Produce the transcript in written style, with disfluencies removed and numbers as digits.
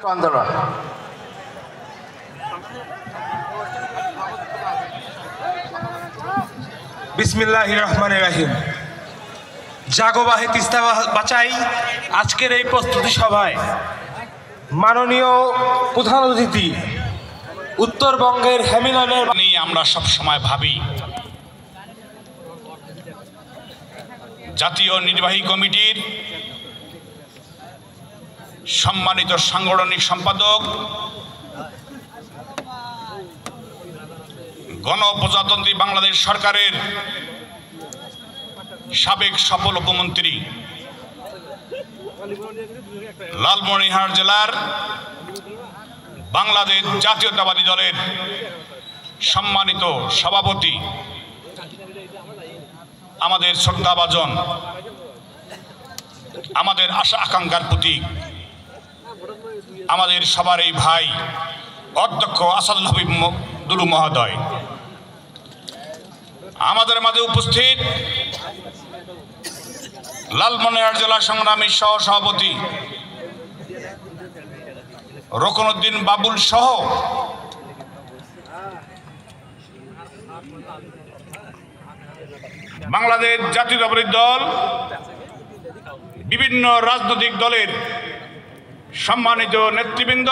আন্দোলন বিসমিল্লাহির রহমানির রহিম। জাগো বাহে তিস্তা বাঁচাই আজকের এই প্রস্তুতি সভায় মাননীয় প্রধান অতিথি উত্তরবঙ্গের হেমিলনের নিয়ে আমরা সব সময় ভাবি। জাতীয় নির্বাহী কমিটির সম্মানিত সাংগঠনিক সম্পাদক, গণপ্রজাতন্ত্রী বাংলাদেশ সরকারের সাবেক সফল উপমন্ত্রী, লালমনিরহাট জেলার বাংলাদেশ জাতীয়তাবাদী দলের সম্মানিত সভাপতি, আমাদের শ্রদ্ধাভাজন, আমাদের আশা আকাঙ্ক্ষার প্রতীক, আমাদের সবার এই ভাই অধ্যক্ষ আসাদুল হাবিব দুলু মহোদয়, আমাদের মাঝে উপস্থিত লালমনিরহাট জেলা সংগ্রামী সহ সভাপতি রকনউদ্দিন বাবুল সহ বাংলাদেশ জাতীয়তাবাদী দল, বিভিন্ন রাজনৈতিক দলের সম্মানিত নেতৃবৃন্দ,